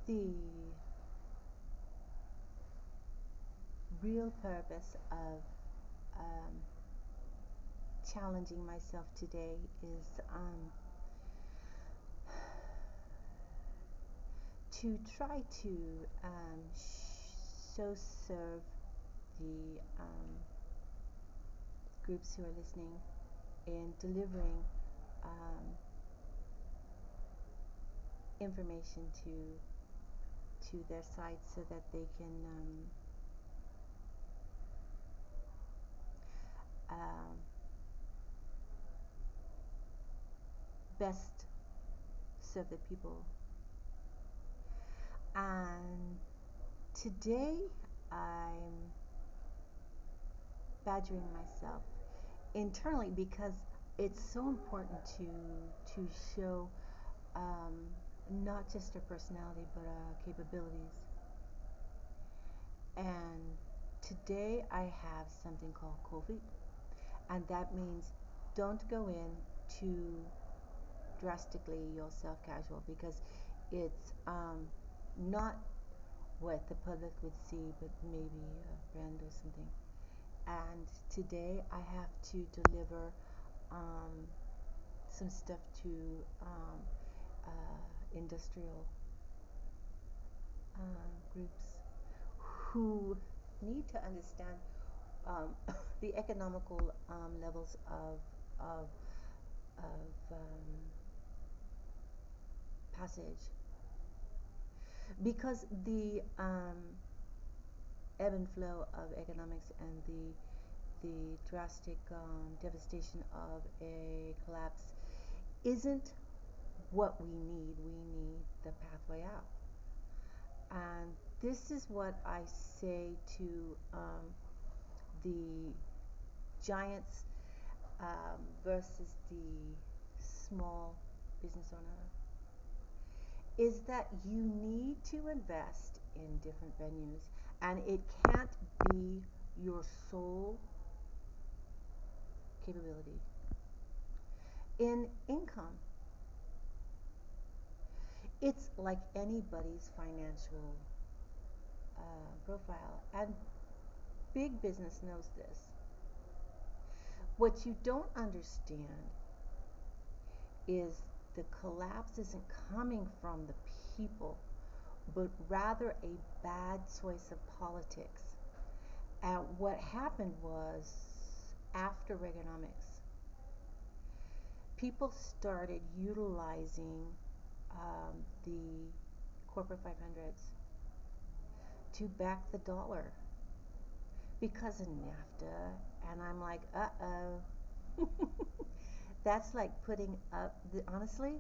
The real purpose of um, challenging myself today is to try to so serve the groups who are listening in delivering um, information to their sites so that they can um, best serve the people. And today I'm badgering myself internally because it's so important to show um, not just our personality but our capabilities. And today I have something called COVID, and that means don't go in too drastically yourself casual because it's not what the public would see, but maybe a brand or something. And today I have to deliver um, some stuff to industrial groups who need to understand the economical levels of passage because the ebb and flow of economics and the drastic devastation of a collapse isn't what we need. We need the pathway out. And this is what I say to the giants versus the small business owner is that you need to invest in different venues, and it can't be your sole capability. In income, it's like anybody's financial profile, and big business knows this. What you don't understand is the collapse isn't coming from the people, but rather a bad choice of politics. And what happened was, after Reaganomics, people started utilizing the corporate 500s to back the dollar because of NAFTA. And I'm like, uh-oh. That's like putting up, honestly,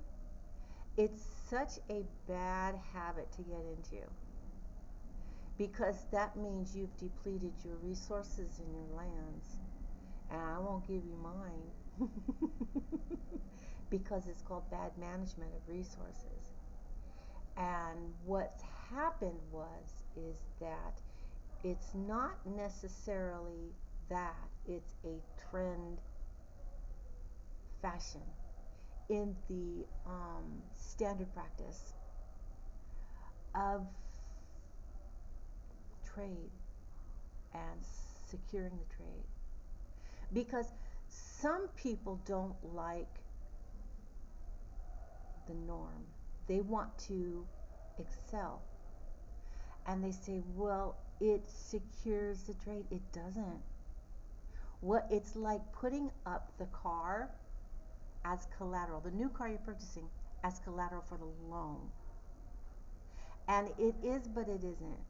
it's such a bad habit to get into because that means you've depleted your resources in your lands, and I won't give you mine because it's called bad management of resources. And what's happened is that it's not necessarily that, it's a trend fashion in the standard practice of trade and securing the trade. Because some people don't like the norm, they want to excel. And they say, well, it secures the trade. It doesn't. What it's like putting up the car as collateral, the new car you're purchasing as collateral for the loan. And it is, but it isn't.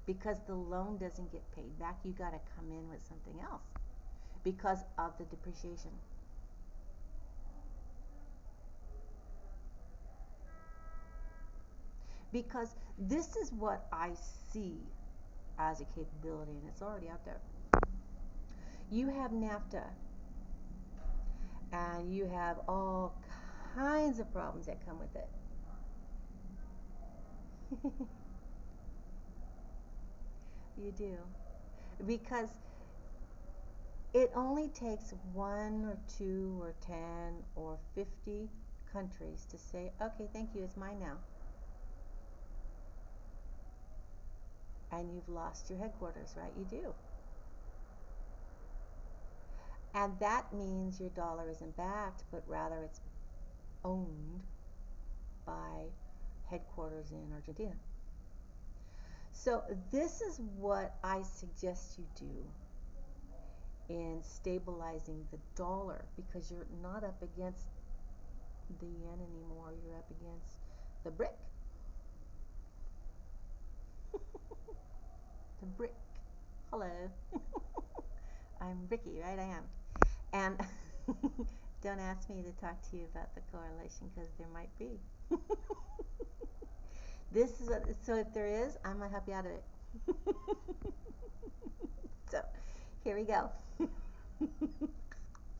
Because the loan doesn't get paid back, you got to come in with something else because of the depreciation. Because this is what I see as a capability, and it's already out there. You have NAFTA, and you have all kinds of problems that come with it. You do. Because it only takes 1 or 2 or 10 or 50 countries to say, okay, thank you, it's mine now. And you've lost your headquarters, right? You do. And that means your dollar isn't backed, but rather it's owned by headquarters in Argentina. So this is what I suggest you do in stabilizing the dollar, because you're not up against the yen anymore, you're up against the brick. The brick. Hello. I'm Ricky, right? I am. And don't ask me to talk to you about the correlation, because there might be. This is what, so if there is, I'm gonna help you out of it. So here we go. Let's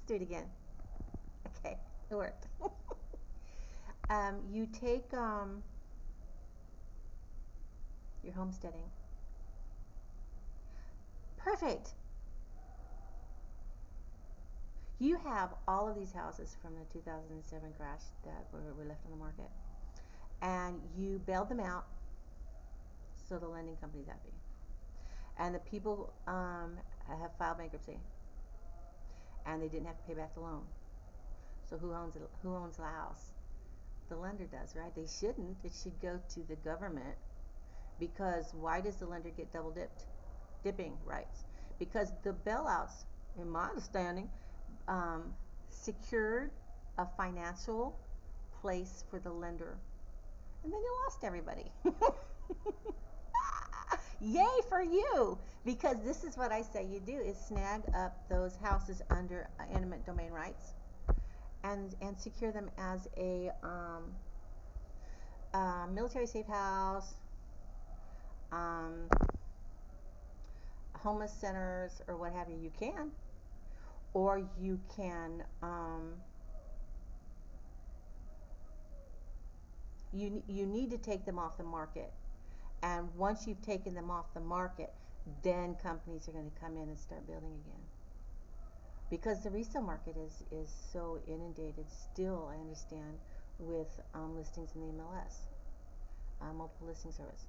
do it again. Okay, it worked. You take your homesteading. Perfect. You have all of these houses from the 2007 crash that were left on the market, and you bailed them out, so the lending company's happy, and the people have filed bankruptcy, and they didn't have to pay back the loan. So who owns it? Who owns the house? The lender does, right? They shouldn't. It should go to the government, because why does the lender get double dipping rights? Because the bailouts, in my understanding, secured a financial place for the lender, and then you lost everybody. Yay for you, because this is what I say you do, is snag up those houses under eminent domain rights, and secure them as a military safe house, homeless centers, or what have you. You can, or you can you need to take them off the market, and once you've taken them off the market, then companies are going to come in and start building again, because the resale market is so inundated still, I understand, with listings in the MLS, multiple listing service.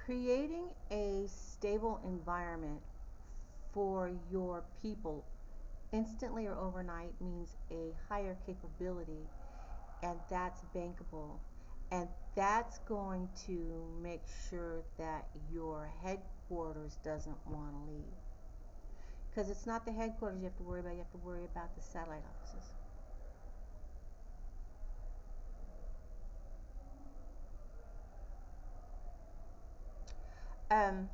Creating a stable environment for your people instantly or overnight means a higher capability, and that's bankable, and that's going to make sure that your headquarters doesn't want to leave, because it's not the headquarters you have to worry about, you have to worry about the satellite offices. um,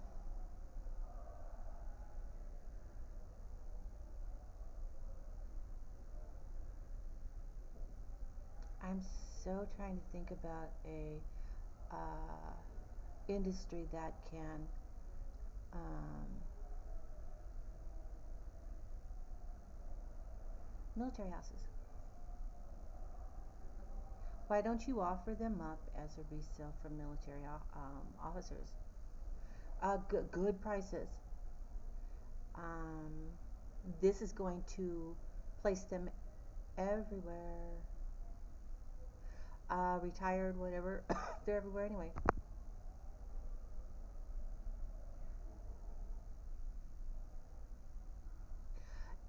I'm so trying to think about a industry that can military houses. Why don't you offer them up as a resale for military officers? Good prices. Um, this is going to place them everywhere. Retired, whatever. They're everywhere anyway.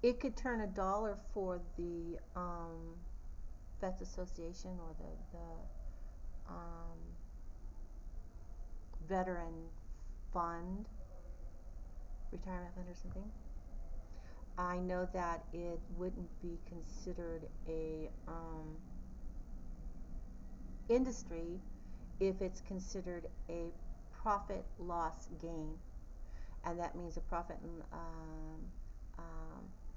It could turn $1 for the Vets Association, or the veteran fund, retirement fund or something. I know that it wouldn't be considered a industry if it's considered a profit loss gain, and that means a profit and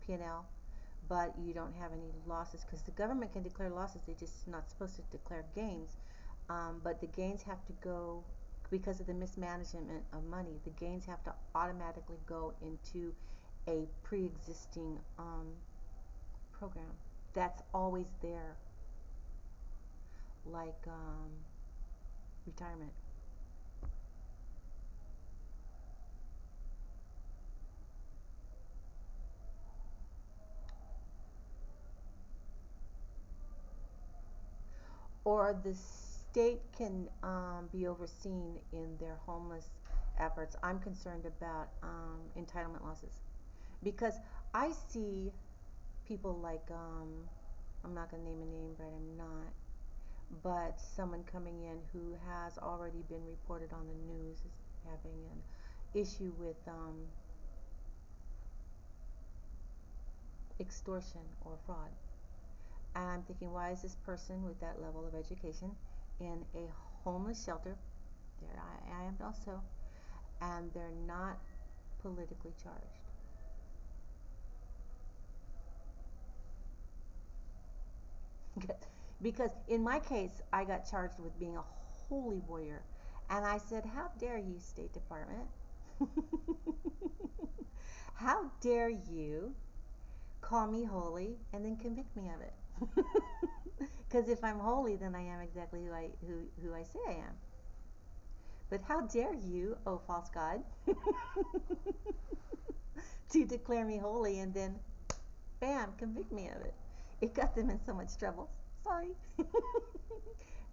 P&L, but you don't have any losses, because the government can declare losses, they just not supposed to declare gains, but the gains have to go because of the mismanagement of money. The gains have to automatically go into a pre-existing program that's always there, like retirement. Or the state can be overseen in their homeless efforts. I'm concerned about entitlement losses because I see people like, I'm not going to name a name, but I'm not, but someone coming in who has already been reported on the news as having an issue with extortion or fraud. And I'm thinking, why is this person with that level of education in a homeless shelter? There I am also, and they're not politically charged. Because in my case, I got charged with being a holy warrior. And I said, how dare you, State Department? How dare you call me holy and then convict me of it? Because if I'm holy, then I am exactly who I say I am. But how dare you, oh false God, to declare me holy and then, bam, convict me of it. It got them in so much trouble. Sorry.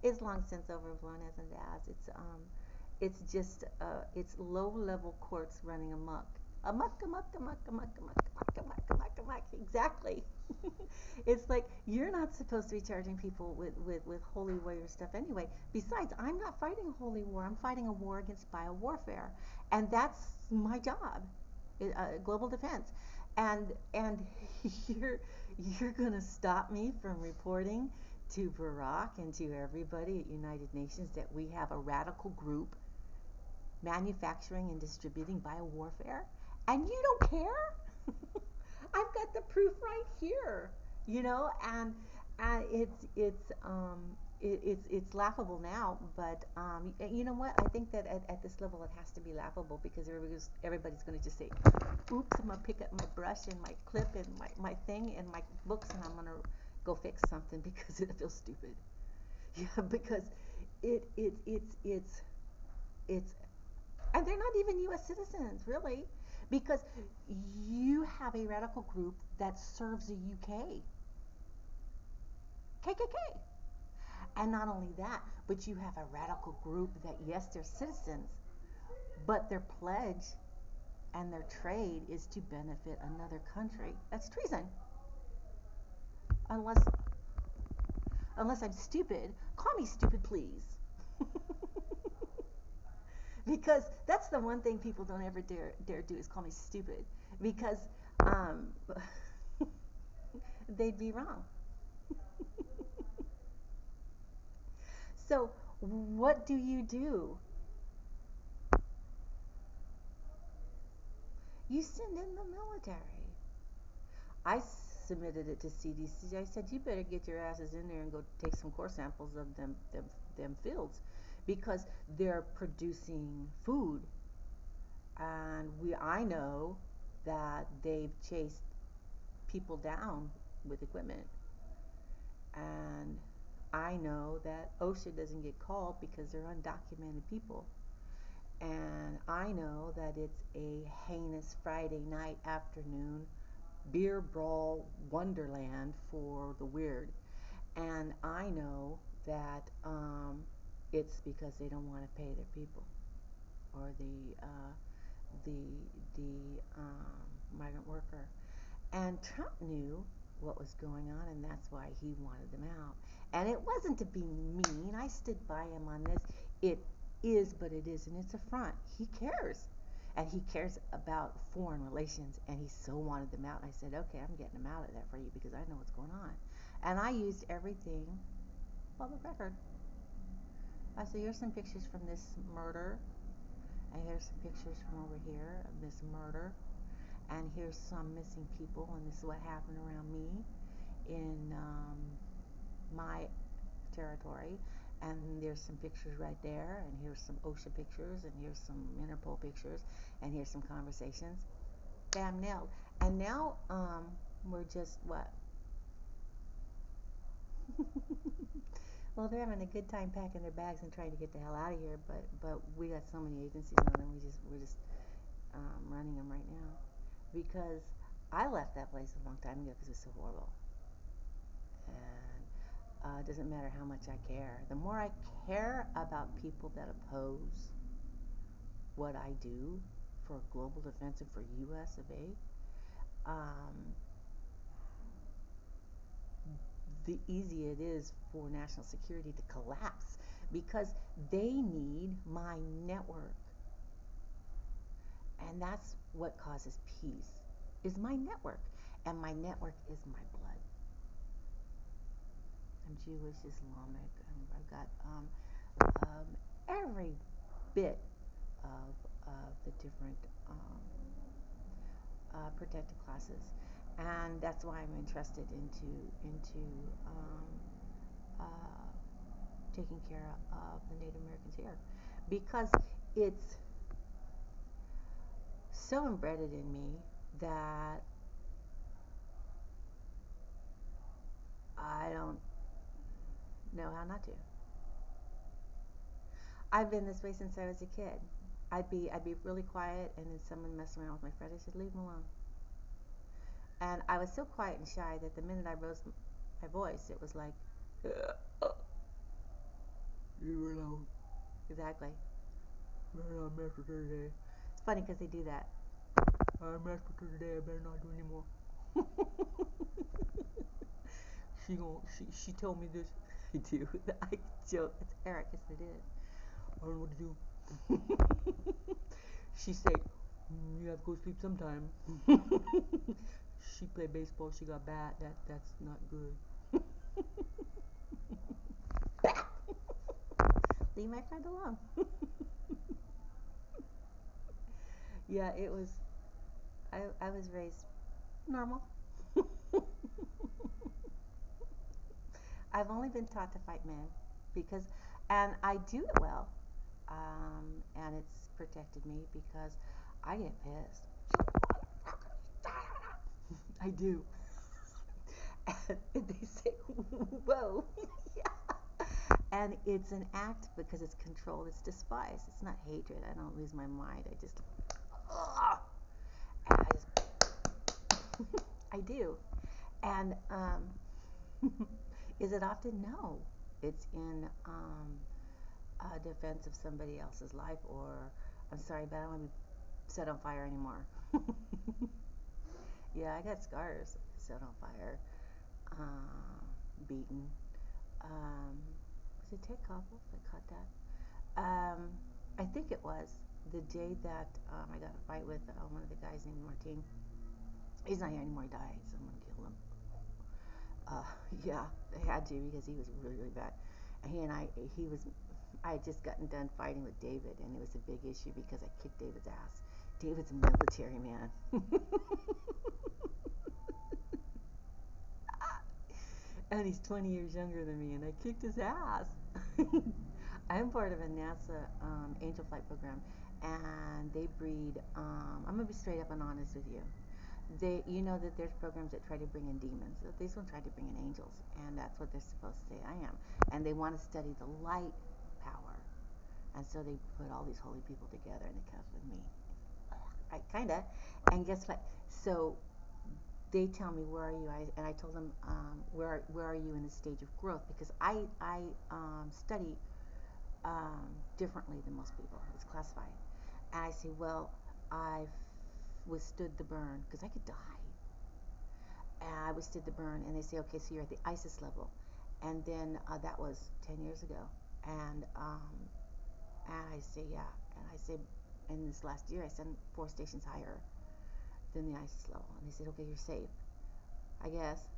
It's long since overblown as an as. It's just it's low level courts running amok. Amok, amok, amok, amok, amok, amok, amok, amok, amok. Exactly. It's like you're not supposed to be charging people with holy warrior stuff anyway. Besides, I'm not fighting a holy war. I'm fighting a war against biowarfare, and that's my job, global defense. And you're you're gonna stop me from reporting to Barack and to everybody at United Nations that we have a radical group manufacturing and distributing biowarfare, and you don't care? I've got the proof right here, and it's laughable now, but you know what? I think that at this level it has to be laughable because everybody's going to just say, "Oops, I'm gonna pick up my brush and my clip and my thing and my books, and I'm gonna go fix something because it feels stupid." Yeah, because it's and they're not even U.S. citizens, really, because you have a radical group that serves the UK, KKK. And not only that, but you have a radical group that, yes, they're citizens, but their pledge and their trade is to benefit another country. That's treason. Unless, unless I'm stupid, call me stupid, please. Because that's the one thing people don't ever dare do is call me stupid, because um, they'd be wrong. So what do? You send in the military. I submitted it to CDC. I said, you better get your asses in there and go take some core samples of them fields, because they're producing food, and I know that they've chased people down with equipment, and I know that OSHA doesn't get called because they're undocumented people. And I know that it's a heinous Friday night afternoon beer brawl wonderland for the weird. And I know that it's because they don't want to pay their people, or the migrant worker. And Trump knew what was going on, and that's why he wanted them out. And it wasn't to be mean. I stood by him on this. It is, but it isn't. It's a front. He cares. And he cares about foreign relations, and he so wanted them out. And I said, okay, I'm getting them out of there for you because I know what's going on. And I used everything for the record. I said, here's some pictures from this murder, and here's some pictures from over here of this murder, and here's some missing people, and this is what happened around me in my territory. and there's some pictures right there, and here's some OSHA pictures, and here's some Interpol pictures, and here's some conversations. Bam, nailed. And now we're just what? Well, they're having a good time packing their bags and trying to get the hell out of here. But we got so many agencies on them. We're just running them right now because I left that place a long time ago because it was so horrible. And it doesn't matter how much I care. The more I care about people that oppose what I do for global defense and for U.S. of A, the easier it is for national security to collapse because they need my network. And that's what causes peace, is my network. And my network is my blood. I'm Jewish, Islamic, and I've got every bit of the different protected classes. And that's why I'm interested into uh, taking care of the Native Americans here, because it's so embedded in me that I don't know how not to. I've been this way since I was a kid. I'd be really quiet, and then someone messed around with my friend. I said, "Leave him alone." And I was so quiet and shy that the minute I rose my voice, it was like, "Leave her alone." Exactly. Better not mess with her today. It's funny because they do that. I messed with her today. I better not do anymore. She told me this. I do. I joke. It's Eric. Yes, it is. I don't know what to do. She said, "You have to go sleep sometime." She played baseball. She got bat. That's not good. Leave my friend alone. Yeah, it was. I was raised normal. I've only been taught to fight men because, and I do it well, and it's protected me because I get pissed. I do. And they say, "Whoa." Yeah. And it's an act because it's control, it's despise, it's not hatred. I don't lose my mind. I just, ugh, and I do. And is it often? No. It's in defense of somebody else's life, or I'm sorry, but I don't want to be set on fire anymore. Yeah, I got scars set on fire, beaten. Was it Ted Koppel that caught that? I think it was the day that I got in a fight with one of the guys named Martin. He's not here anymore. He died. Someone killed him. Yeah, they had to because he was really, really bad. And I had just gotten done fighting with David, and it was a big issue because I kicked David's ass. David's a military man. And he's 20 years younger than me, and I kicked his ass. I'm part of a NASA Angel Flight program, and they breed. I'm gonna be straight up and honest with you. You know that there's programs that try to bring in demons. This one tried to bring in angels, and that's what they're supposed to say I am. And they want to study the light power, and so they put all these holy people together, and they come with me. I kinda. And guess what? So they tell me, "Where are you?" And I told them, where are you in the stage of growth? Because I study differently than most people. It's classified. And I say, "Well, I've withstood the burn because I could die." And I withstood the burn, and they say, "Okay, so you're at the ISIS level." And then that was 10 years ago. And I say, "Yeah." And I say, in this last year, I said 4 stations higher than the ISIS level. And they said, "Okay, you're safe, I guess."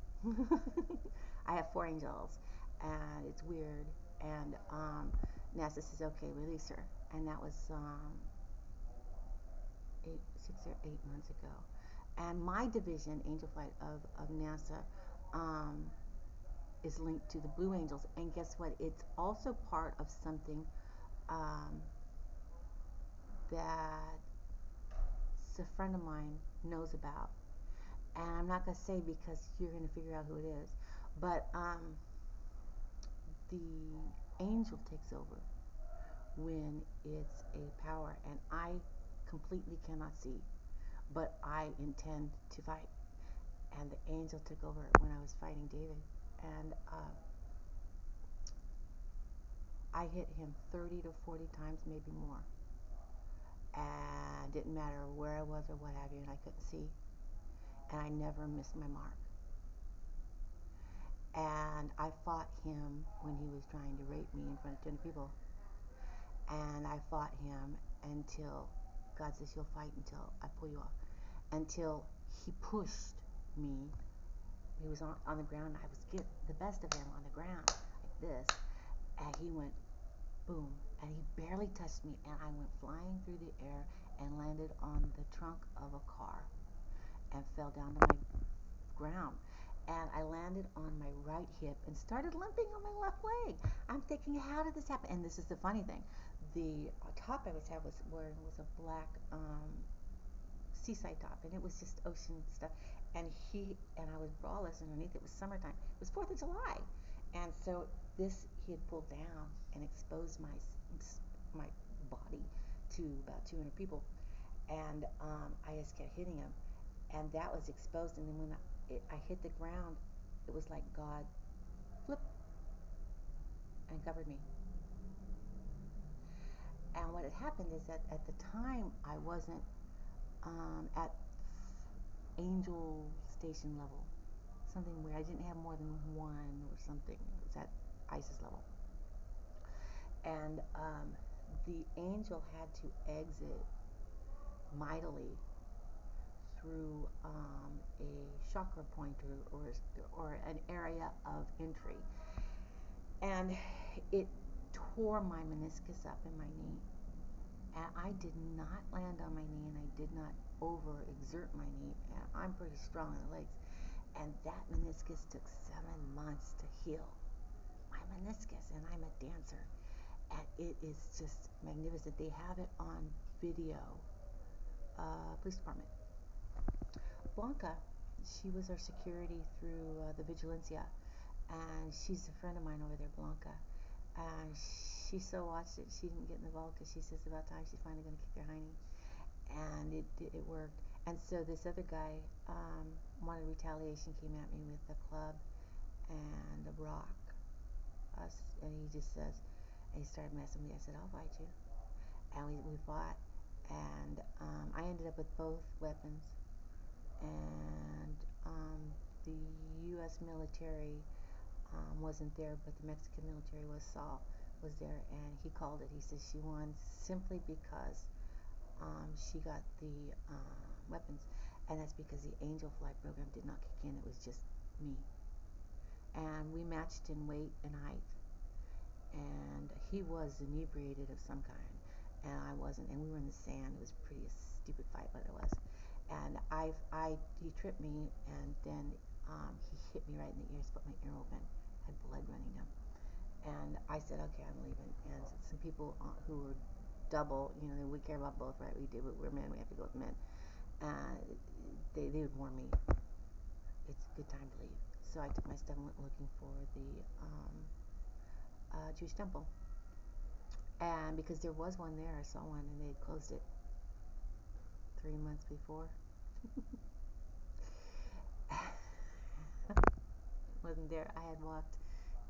I have 4 angels, and it's weird. And NASA says, "Okay, release her." And that was 6 or 8 months ago. And my division, Angel Flight of NASA, is linked to the Blue Angels. And guess what? It's also part of something um, that a friend of mine knows about. And I'm not going to say because you're going to figure out who it is. But the angel takes over when it's a power. And I completely cannot see, but I intend to fight. And the angel took over when I was fighting David. And I hit him 30 to 40 times, maybe more. And didn't matter where I was or what have you, and I couldn't see. And I never missed my mark. And I fought him when he was trying to rape me in front of 10 people. And I fought him until God says you'll fight until I pull you off. Until he pushed me. He was on the ground. I was getting the best of him on the ground like this. And he went boom. And he barely touched me. And I went flying through the air and landed on the trunk of a car and fell down to my ground. And I landed on my right hip and started limping on my left leg. I'm thinking, how did this happen? And this is the funny thing. The top I was wearing was a black seaside top, and it was just ocean stuff. And I was braless underneath. It was summertime. It was 4th of July, and so this he had pulled down and exposed my body to about 200 people, and I just kept hitting him, and that was exposed. And then when I hit the ground, it was like God flipped and covered me. And what had happened is that at the time I wasn't at angel station level, something where I didn't have more than one or something. It was at Isis level. And the angel had to exit mightily through a chakra point or an area of entry. And it tore my meniscus up in my knee. And I did not land on my knee, and I did not overexert my knee. And I'm pretty strong in the legs. And that meniscus took 7 months to heal. My meniscus, and I'm a dancer. And it is just magnificent. They have it on video. Police department. Blanca, she was our security through the Vigilancia. And she's a friend of mine over there, Blanca. And she so watched it, she didn't get involved because she says about time she's finally going to kick their hiney. And it worked. And so this other guy wanted retaliation, came at me with a club and a rock. And he just says, and he started messing with me. I said, I'll fight you. And we fought. And I ended up with both weapons. And the U.S. military wasn't there, but the Mexican military was there, and he called it. He says she won simply because she got the weapons, and that's because the Angel Flight program did not kick in. It was just me, and we matched in weight and height, and he was inebriated of some kind, and I wasn't, and we were in the sand. It was a pretty stupid fight, but it was, and he tripped me, and then he hit me right in the ear, split my ear open, had blood running down. And I said, okay, I'm leaving. And some people who were double, we care about both, right? We do, but we're men, we have to go with men. They would warn me, it's a good time to leave. So I took my stuff and went looking for the Jewish temple. And because there was one there, I saw one, and they had closed it 3 months before. Wasn't there. I had walked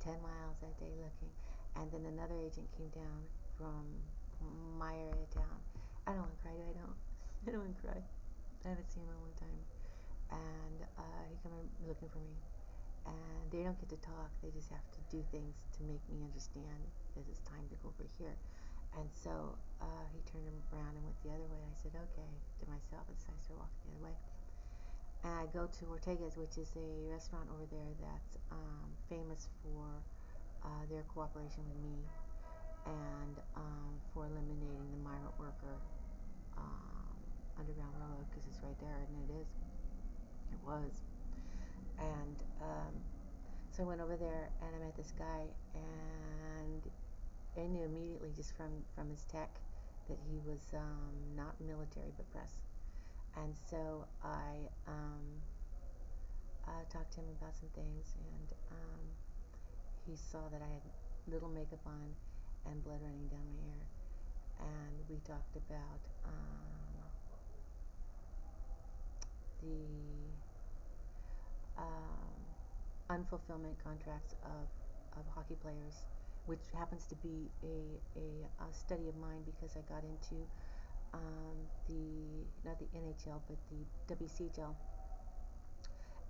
10 miles that day looking, and then another agent came down from my area of town. I don't want to cry, do I? I don't want to cry. I haven't seen him in a long time. And he came looking for me. And they don't get to talk. They just have to do things to make me understand that it's time to go over here. And so he turned around and went the other way. I said, okay, to myself, and so I started walking the other way. And I go to Ortega's, which is a restaurant over there that's famous for their cooperation with me and for eliminating the migrant worker Underground Railroad, because it's right there, and it is. It was. And So I went over there and I met this guy, and I knew immediately just from his tech that he was not military but press. And so I talked to him about some things, and he saw that I had little makeup on and blood running down my ear. And we talked about the unfulfillment contracts of hockey players, which happens to be a study of mine because I got into not the NHL, but the WCHL.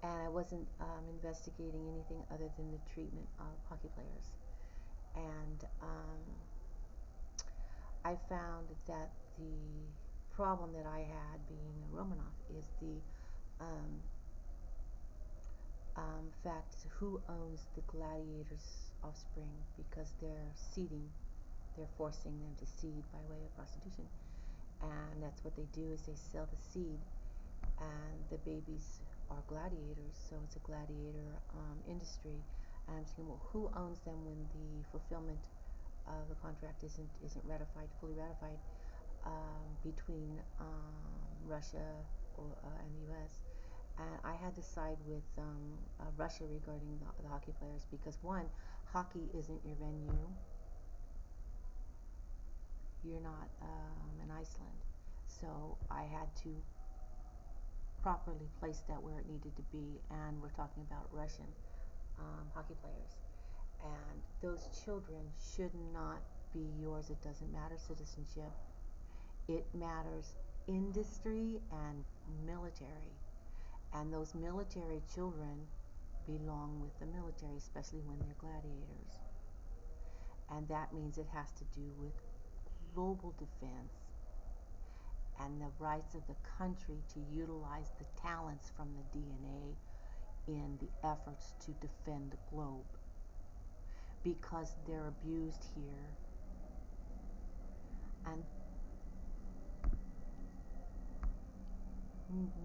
And I wasn't investigating anything other than the treatment of hockey players. And I found that the problem that I had being a Romanov is the fact who owns the gladiators' offspring, because they're forcing them to seed by way of prostitution. And that's what they do, is they sell the seed, and the babies are gladiators, so it's a gladiator industry. And I'm saying, well, who owns them when the fulfillment of the contract isn't fully ratified between Russia and the U.S. And I had to side with Russia regarding the hockey players, because one, hockey isn't your venue. You're not in Iceland. So I had to properly place that where it needed to be, and we're talking about Russian hockey players. And those children should not be yours. It doesn't matter citizenship. It matters industry and military. And those military children belong with the military, especially when they're gladiators. And that means it has to do with global defense and the rights of the country to utilize the talents from the DNA in the efforts to defend the globe, because they're abused here. And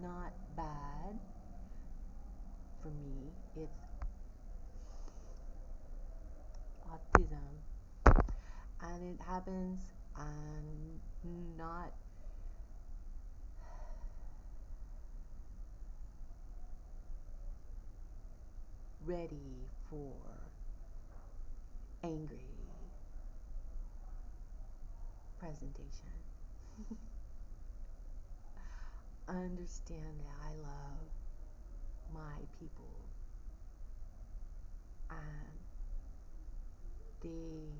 not bad for me, it's autism, and it happens. I'm not ready for angry presentation. Understand that I love my people, and they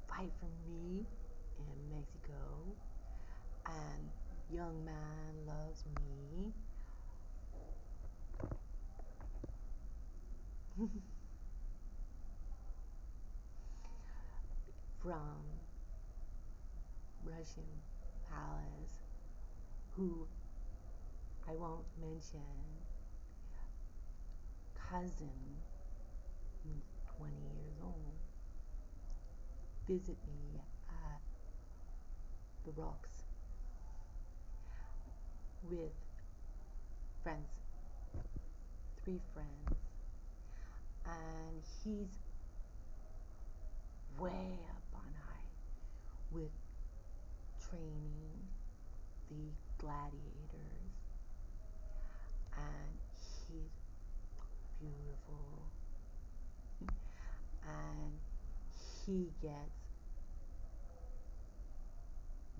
fight for me in Mexico, and young man loves me. From Russian palace, who I won't mention, cousin, who's 20 years old, visit me at the Rocks with friends, 3 friends, and he's way up on high with training the gladiators, and he's beautiful, and he gets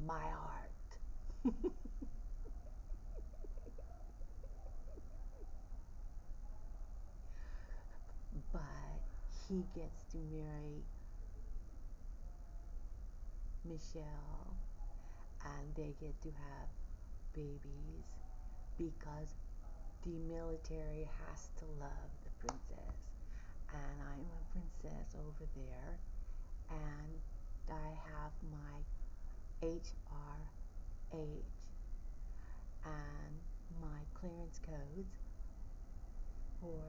my heart. But he gets to marry Michelle, and they get to have babies, because the military has to love the princess. And I'm a princess over there, and I have my HRH and my clearance codes for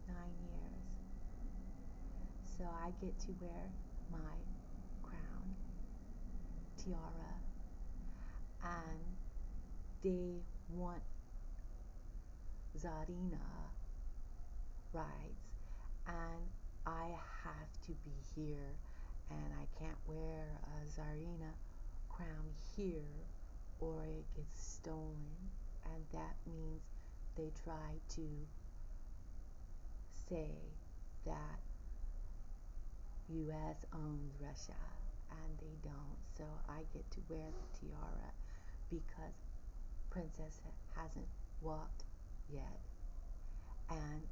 9 years. So I get to wear my crown, tiara, and they want Zarina rights, and I have to be here, and I can't wear a Tsarina crown here or it gets stolen. And that means they try to say that US owns Russia, and they don't. So I get to wear the tiara because Princess hasn't walked yet, and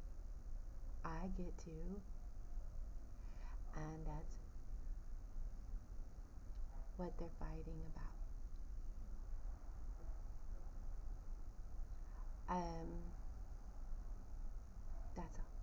I get to, and that's what they're fighting about. Um, that's all.